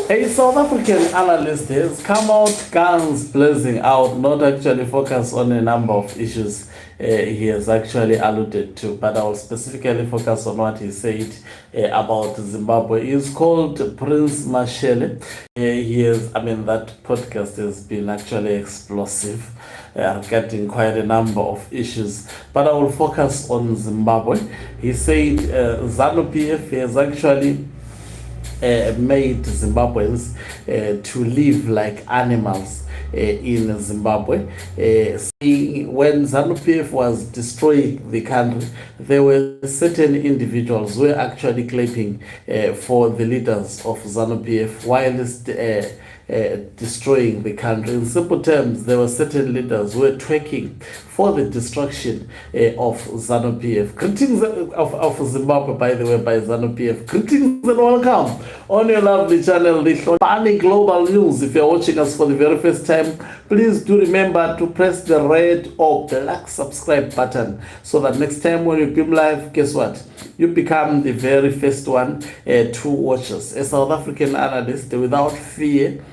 A South African analyst has come out guns blazing out, not actually focus on a number of issues he has actually alluded to, but I will specifically focus on what he said about Zimbabwe. He's called Prince Mashele. That podcast has been actually explosive, getting quite a number of issues, but I will focus on Zimbabwe. He said ZANU PF has actually made Zimbabweans to live like animals in Zimbabwe. When ZANU PF was destroying the country, there were certain individuals who were actually clapping for the leaders of ZANU PF whilst destroying the country. In simple terms, there were certain leaders who were twerking for the destruction of ZANU PF. Greetings of Zimbabwe, by the way, by ZANU PF. Greetings and welcome on your lovely channel, the Pani Global News. If you're watching us for the very first time, please do remember to press the red or black subscribe button so that next time when we beam live, guess what? You become the very first one to watch us. A South African analyst without fear,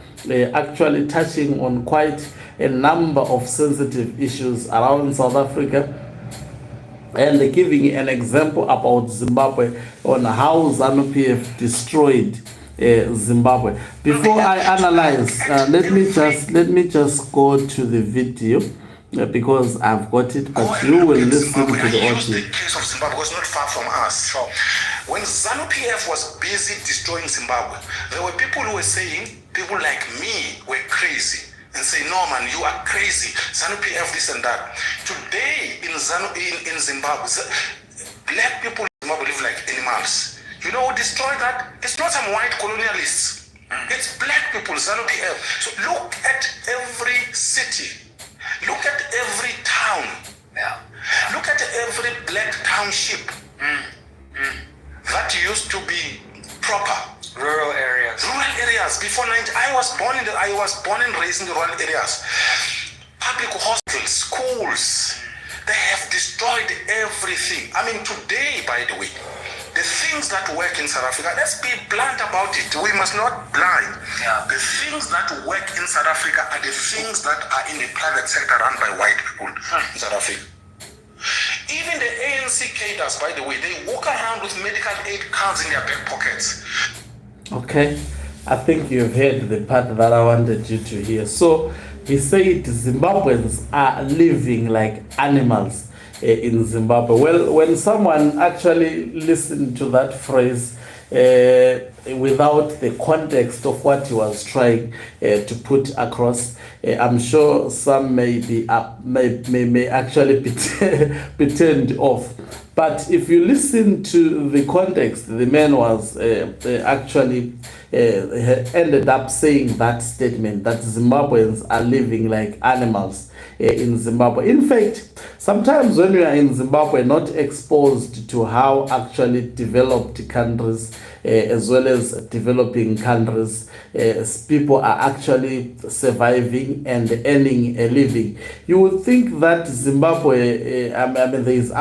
actually touching on quite a number of sensitive issues around South Africa and giving an example about Zimbabwe on how ZANU PF destroyed Zimbabwe. Before I analyze, let me just go to the video because I've got it, but you will listen to the audio. The case of Zimbabwe was not far from us. Sure. When ZANU PF was busy destroying Zimbabwe, there were people who were saying, people like me were crazy and say, no man, you are crazy. ZANU PF this and that. Today in Zimbabwe, black people in Zimbabwe live like animals. You know who destroyed that? It's not some white colonialists. It's black people, ZANU PF. So look at every city. Look at every town. Yeah. Look at every black township that used to be proper. Rural areas. Rural areas. Before 90, I was born and raised in the rural areas. Public hospitals, schools. They have destroyed everything. I mean, today, by the way, the things that work in South Africa, let's be blunt about it. We must not lie. Yeah. The things that work in South Africa are the things that are in the private sector run by white people in South Africa. Even the ANC cadres, by the way, they walk around with medical aid cards in their back pockets. Okay, I think you've heard the part that I wanted you to hear. So he said Zimbabweans are living like animals in Zimbabwe. Well, when someone actually listened to that phrase without the context of what he was trying to put across, I'm sure some may actually be turned off. But if you listen to the context, the man was actually ended up saying that statement that Zimbabweans are living like animals in Zimbabwe. In fact, sometimes when you are in Zimbabwe, not exposed to how actually developed countries as well as developing countries, people are actually surviving and earning a living, you would think that Zimbabwe, there is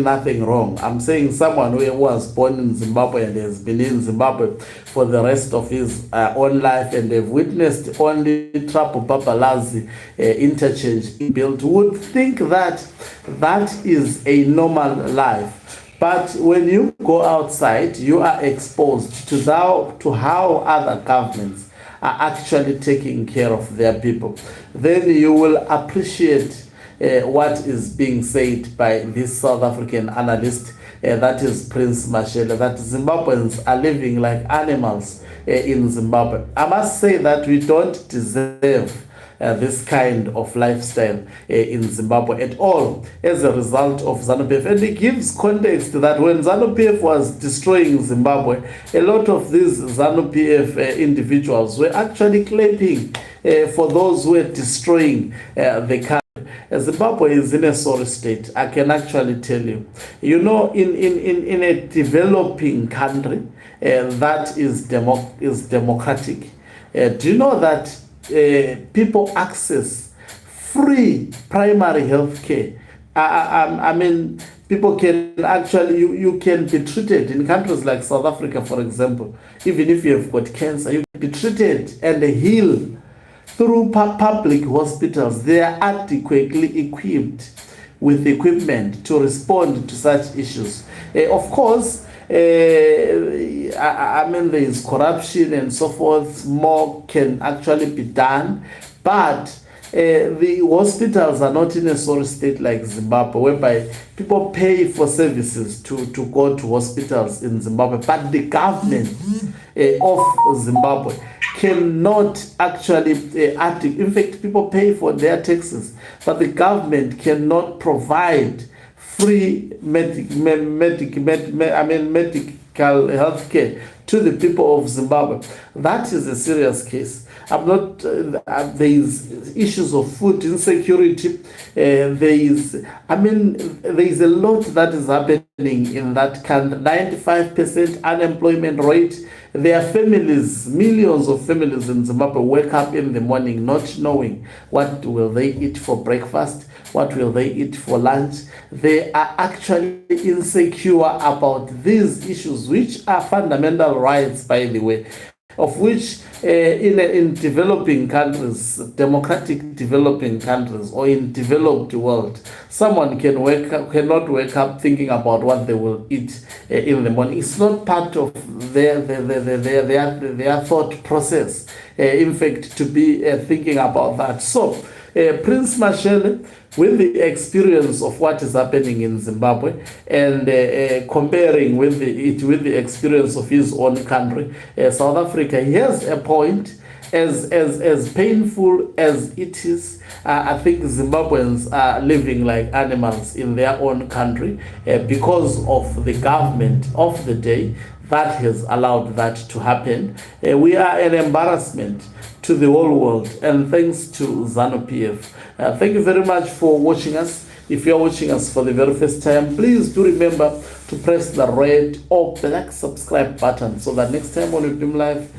nothing wrong. I'm saying someone who was born in Zimbabwe and has been in Zimbabwe for the rest of his own life and they've witnessed only Trapo Papalazi interchange built would think that that is a normal life. But when you go outside, you are exposed to how other governments are actually taking care of their people. Then you will appreciate what is being said by this South African analyst, that is Prince Mashele, that Zimbabweans are living like animals in Zimbabwe. I must say that we don't deserve this kind of lifestyle in Zimbabwe at all as a result of ZANU PF. And it gives context that when ZANU PF was destroying Zimbabwe, a lot of these ZANU PF individuals were actually clapping for those who were destroying the country. Zimbabwe is in a sorry state, I can actually tell you. You know, in a developing country that is democratic, do you know that people access free primary health care? People can actually, you can be treated in countries like South Africa, for example. Even if you have got cancer, you can be treated and heal through public hospitals. They are adequately equipped with equipment to respond to such issues. Of course, I mean, there is corruption and so forth. More can actually be done, but the hospitals are not in a sorry state like Zimbabwe, whereby people pay for services to go to hospitals in Zimbabwe, but the government of Zimbabwe cannot actually, in fact, people pay for their taxes, but the government cannot provide free medical health care to the people of Zimbabwe. That is a serious case. I'm not, there is issues of food insecurity. There is a lot that is happening in that country. 95% unemployment rate. There are families, millions of families in Zimbabwe wake up in the morning not knowing what will they eat for breakfast, what will they eat for lunch. They are actually insecure about these issues, which are fundamental rights, by the way, of which in developing countries, democratic developing countries, or in developed world, someone cannot wake up thinking about what they will eat in the morning. It's not part of their thought process. In fact, to be thinking about that. So, Prince Mashele, with the experience of what is happening in Zimbabwe and comparing with the experience of his own country, South Africa, he has a point. As painful as it is, I think Zimbabweans are living like animals in their own country because of the government of the day that has allowed that to happen. We are an embarrassment to the whole world, and thanks to ZANU PF. Thank you very much for watching us. If you're watching us for the very first time, please do remember to press the red or black subscribe button so that next time when we film live,